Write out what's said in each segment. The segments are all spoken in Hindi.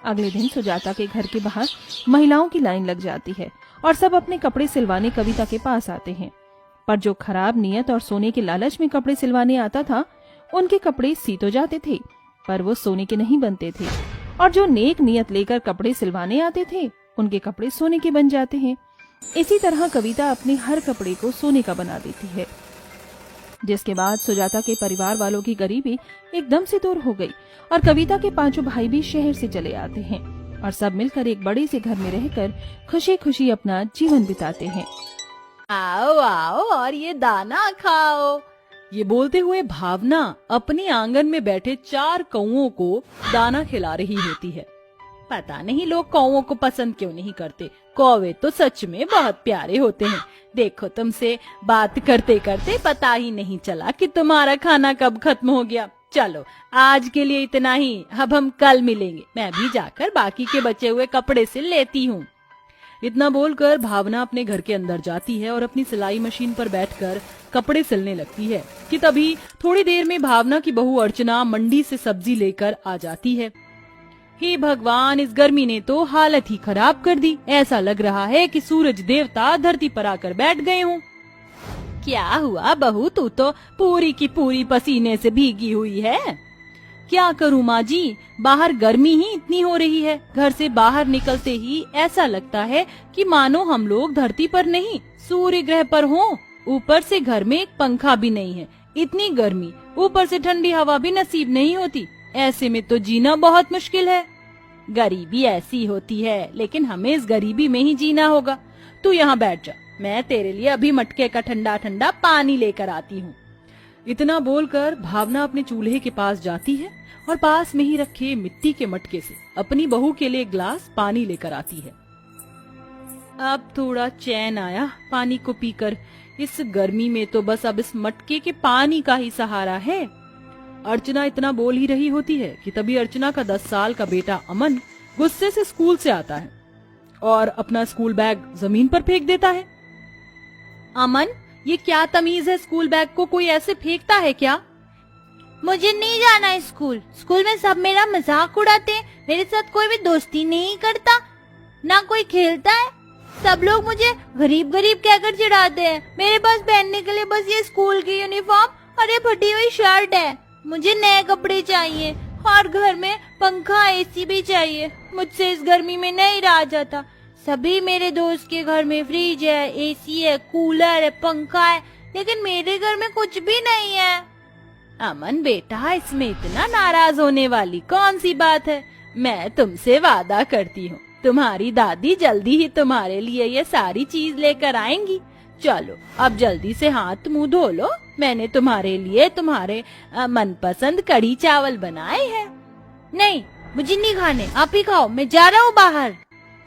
अगले दिन सुजाता के घर के बाहर महिलाओं की लाइन लग जाती है और सब अपने कपड़े सिलवाने कविता के पास आते हैं। पर जो खराब नियत और सोने के लालच में कपड़े सिलवाने आता था, उनके कपड़े सी तो जाते थे, पर वो सोने के नहीं बनते थे। और जो नेक नियत लेकर कपड़े सिलवाने आते थे, उनके कपड़े सोने के बन जाते हैं। इसी तरह कविता अपने हर कपड़े को सोने का बना देती है। जिसके बाद सुजाता के परिवार वालों की गरीबी एकदम से दूर हो गई और कविता के 5 भाई भी शहर से चले आते हैं और सब मिलकर एक बड़े से घर में रहकर खुशी खुशी अपना जीवन बिताते हैं। आओ आओ और ये दाना खाओ। ये बोलते हुए भावना अपने आंगन में बैठे 4 कौओं को दाना खिला रही होती है। पता नहीं लोग कौओं को पसंद क्यों नहीं करते। कौवे तो सच में बहुत प्यारे होते हैं। देखो, तुमसे बात करते करते पता ही नहीं चला कि तुम्हारा खाना कब खत्म हो गया। चलो, आज के लिए इतना ही। अब हम कल मिलेंगे। मैं भी जाकर बाकी के बचे हुए कपड़े सिल लेती हूँ। इतना बोलकर भावना अपने घर के अंदर जाती है और अपनी सिलाई मशीन पर बैठकर कपड़े सिलने लगती है कि तभी थोड़ी देर में भावना की बहू अर्चना मंडी से सब्जी लेकर आ जाती है। हे भगवान, इस गर्मी ने तो हालत ही खराब कर दी। ऐसा लग रहा है कि सूरज देवता धरती पर आकर बैठ गए हों। क्या हुआ बहू, तू तो पूरी की पूरी पसीने से भीगी हुई है। क्या करूं माँ जी, बाहर गर्मी ही इतनी हो रही है। घर से बाहर निकलते ही ऐसा लगता है कि मानो हम लोग धरती पर नहीं सूर्य ग्रह पर हों। ऊपर से घर में एक पंखा भी नहीं है। इतनी गर्मी, ऊपर से ठंडी हवा भी नसीब नहीं होती। ऐसे में तो जीना बहुत मुश्किल है। गरीबी ऐसी होती है, लेकिन हमें इस गरीबी में ही जीना होगा। तू यहाँ बैठ जा, मैं तेरे लिए अभी मटके का ठंडा ठंडा पानी लेकर आती हूँ। इतना बोलकर भावना अपने चूल्हे के पास जाती है और पास में ही रखे मिट्टी के मटके से अपनी बहू के लिए ग्लास पानी लेकर आती है। अब थोड़ा चैन आया पानी को पीकर। इस गर्मी में तो बस अब इस मटके के पानी का ही सहारा है। अर्चना इतना बोल ही रही होती है कि तभी अर्चना का 10 साल का बेटा अमन गुस्से से स्कूल से आता है और अपना स्कूल बैग जमीन पर फेंक देता है। अमन, ये क्या तमीज है? स्कूल बैग को कोई ऐसे फेंकता है क्या? मुझे नहीं जाना है स्कूल। स्कूल में सब मेरा मजाक उड़ाते हैं। मेरे साथ कोई भी दोस्ती नहीं करता, ना कोई खेलता है। सब लोग मुझे गरीब गरीब कहकर चिढ़ाते हैं। मेरे पास पहनने के लिए बस ये स्कूल की यूनिफॉर्म और ये फटी हुई शर्ट है। मुझे नए कपड़े चाहिए और घर में पंखा एसी भी चाहिए। मुझसे इस गर्मी में नहीं रहा जाता। सभी मेरे दोस्त के घर में फ्रिज है, एसी है, कूलर है, पंखा है, लेकिन मेरे घर में कुछ भी नहीं है। अमन बेटा, इसमें इतना नाराज होने वाली कौन सी बात है? मैं तुमसे वादा करती हूँ, तुम्हारी दादी जल्दी ही तुम्हारे लिए ये सारी चीज लेकर आएंगी। चलो, अब जल्दी से हाथ मुंह धो लो। मैंने तुम्हारे लिए तुम्हारे मनपसंद कढ़ी चावल बनाए हैं। नहीं, मुझे नहीं खाने, आप ही खाओ, मैं जा रहा हूँ बाहर।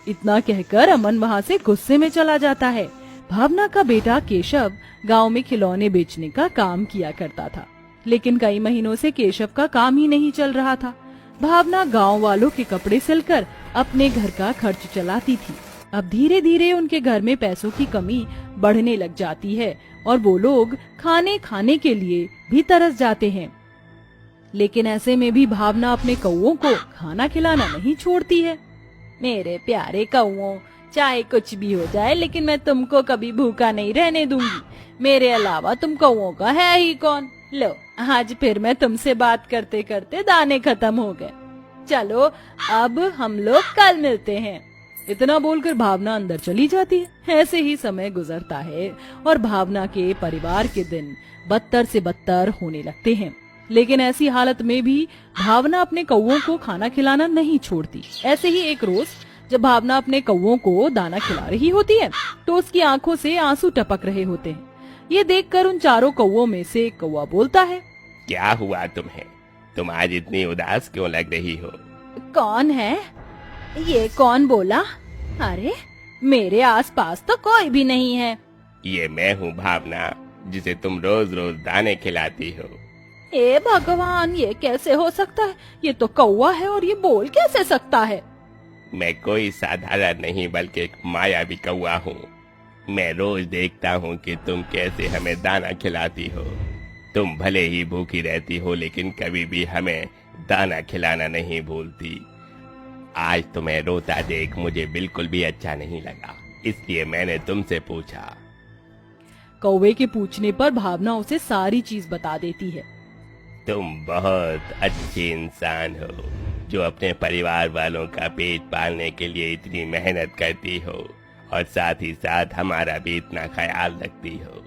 इतना कहकर अमन वहाँ से गुस्से में चला जाता है। भावना का बेटा केशव गांव में खिलौने बेचने का काम किया करता था, लेकिन कई महीनों से केशव का काम ही नहीं चल रहा था। भावना गांव वालों के कपड़े सिलकर अपने घर का खर्च चलाती थी। अब धीरे धीरे उनके घर में पैसों की कमी बढ़ने लग जाती है और वो लोग खाने के लिए भी तरस जाते हैं। लेकिन ऐसे में भी भावना अपने कौओं को खाना खिलाना नहीं छोड़ती है। मेरे प्यारे कौओं, चाहे कुछ भी हो जाए, लेकिन मैं तुमको कभी भूखा नहीं रहने दूंगी। मेरे अलावा तुम कौओं का है ही कौन? लो, आज फिर मैं तुमसे बात करते करते दाने खत्म हो गए। चलो, अब हम लोग कल मिलते हैं। इतना बोलकर भावना अंदर चली जाती है। ऐसे ही समय गुजरता है और भावना के परिवार के दिन बदतर से बदतर होने लगते हैं। लेकिन ऐसी हालत में भी भावना अपने कौओं को खाना खिलाना नहीं छोड़ती। ऐसे ही एक रोज जब भावना अपने कौओं को दाना खिला रही होती है तो उसकी आंखों से आंसू टपक रहे होते हैं। ये देखकर उन चारों कौओं में से एक कौआ बोलता है, क्या हुआ तुम्हें? तुम आज इतनी उदास क्यों लग रही हो? कौन है? ये कौन बोला? अरे, मेरे आसपास तो कोई भी नहीं है। ये मैं हूँ भावना, जिसे तुम रोज रोज दाने खिलाती हो। ए भगवान, ये कैसे हो सकता है? ये तो कौवा है और ये बोल कैसे सकता है? मैं कोई साधारण नहीं बल्कि एक मायावी कौवा हूँ। मैं रोज देखता हूँ कि तुम कैसे हमें दाना खिलाती हो। तुम भले ही भूखी रहती हो, लेकिन कभी भी हमें दाना खिलाना नहीं भूलती। आज तुम्हें रोता देख मुझे बिल्कुल भी अच्छा नहीं लगा, इसलिए मैंने तुमसे पूछा। कौवे के पूछने पर भावना उसे सारी चीज बता देती है। तुम बहुत अच्छे इंसान हो जो अपने परिवार वालों का पेट पालने के लिए इतनी मेहनत करती हो और साथ ही साथ हमारा भी इतना ख्याल रखती हो।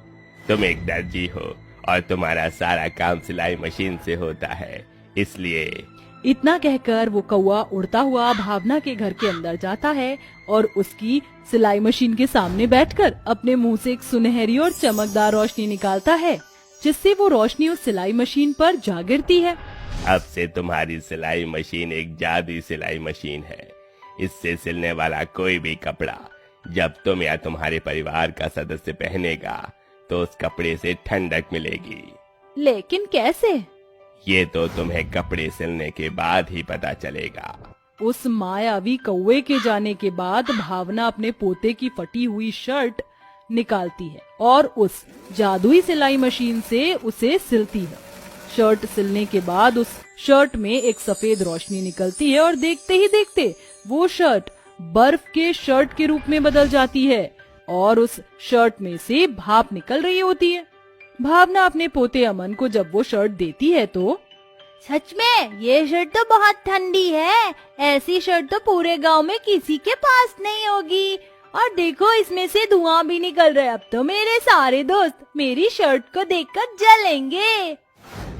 तुम एक दर्जी हो और तुम्हारा सारा काम सिलाई मशीन से होता है, इसलिए। इतना कहकर वो कौवा उड़ता हुआ भावना के घर के अंदर जाता है और उसकी सिलाई मशीन के सामने बैठकर अपने मुंह से एक सुनहरी और चमकदार रोशनी निकालता है, जिससे वो रोशनी उस सिलाई मशीन पर जा गिरती है। अब से तुम्हारी सिलाई मशीन एक जादुई सिलाई मशीन है। इससे सिलने वाला कोई भी कपड़ा जब तुम या तुम्हारे परिवार का सदस्य पहनेगा तो उस कपड़े से ठंडक मिलेगी। लेकिन कैसे? ये तो तुम्हें कपड़े सिलने के बाद ही पता चलेगा। उस मायावी कौवे के जाने के बाद भावना अपने पोते की फटी हुई शर्ट निकालती है और उस जादुई सिलाई मशीन से उसे सिलती है। शर्ट सिलने के बाद उस शर्ट में एक सफेद रोशनी निकलती है और देखते ही देखते वो शर्ट बर्फ के शर्ट के रूप में बदल जाती है और उस शर्ट में से भाप निकल रही होती है। भावना अपने पोते अमन को जब वो शर्ट देती है तो सच में ये शर्ट तो बहुत ठंडी है, ऐसी शर्ट तो पूरे गांव में किसी के पास नहीं होगी। और देखो इसमें से धुआं भी निकल रहा है, अब तो मेरे सारे दोस्त मेरी शर्ट को देखकर जलेंगे।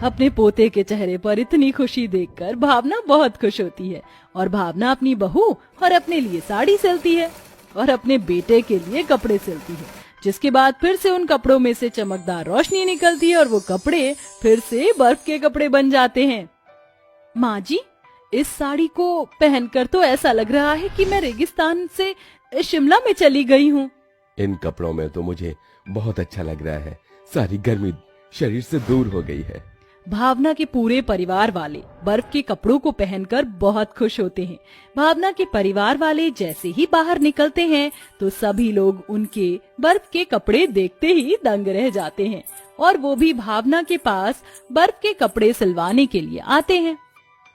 अपने पोते के चेहरे पर इतनी खुशी देखकर भावना बहुत खुश होती है और भावना अपनी बहू और अपने लिए साड़ी सिलती है और अपने बेटे के लिए कपड़े सिलती है, जिसके बाद फिर से उन कपड़ों में से चमकदार रोशनी निकलती है और वो कपड़े फिर से बर्फ के कपड़े बन जाते हैं। माँ जी, इस साड़ी को पहनकर तो ऐसा लग रहा है कि मैं रेगिस्तान से शिमला में चली गई हूँ। इन कपड़ों में तो मुझे बहुत अच्छा लग रहा है, सारी गर्मी शरीर से दूर हो गई है। भावना के पूरे परिवार वाले बर्फ के कपड़ों को पहनकर बहुत खुश होते हैं। भावना के परिवार वाले जैसे ही बाहर निकलते हैं तो सभी लोग उनके बर्फ के कपड़े देखते ही दंग रह जाते हैं और वो भी भावना के पास बर्फ के कपड़े सिलवाने के लिए आते हैं।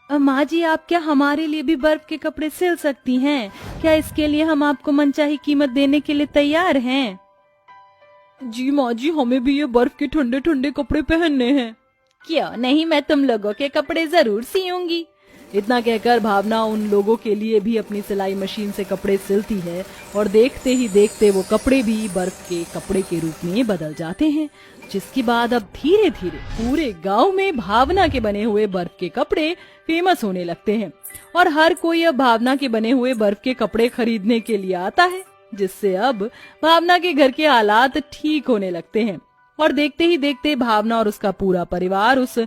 माँ जी, आप क्या हमारे लिए भी बर्फ के कपड़े सिल सकती हैं? क्या इसके लिए हम आपको मनचाही कीमत देने के लिए तैयार हैं? जी माँ जी, हमें भी ये बर्फ के ठंडे ठंडे कपड़े पहनने हैं। क्यों नहीं, मैं तुम लोगों के कपड़े जरूर सियूंगी। इतना कहकर भावना उन लोगों के लिए भी अपनी सिलाई मशीन से कपड़े सिलती है और देखते ही देखते वो कपड़े भी बर्फ के कपड़े के रूप में बदल जाते हैं, जिसके बाद अब धीरे धीरे पूरे गांव में भावना के बने हुए बर्फ के कपड़े फेमस होने लगते हैं और हर कोई अब भावना के बने हुए बर्फ के कपड़े खरीदने के लिए आता है, जिससे अब भावना के घर के हालात ठीक होने लगते हैं। और देखते ही देखते भावना और उसका पूरा परिवार उस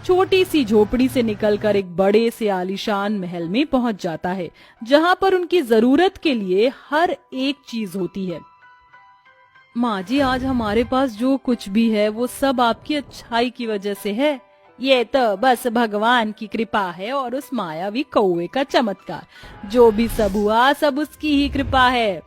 छोटी सी झोपड़ी से निकलकर एक बड़े से आलीशान महल में पहुंच जाता है, जहां पर उनकी जरूरत के लिए हर एक चीज होती है। माँ जी, आज हमारे पास जो कुछ भी है वो सब आपकी अच्छाई की वजह से है। ये तो बस भगवान की कृपा है और उस मायावी कौवे का चमत्कार। जो भी सब हुआ सब उसकी ही कृपा है।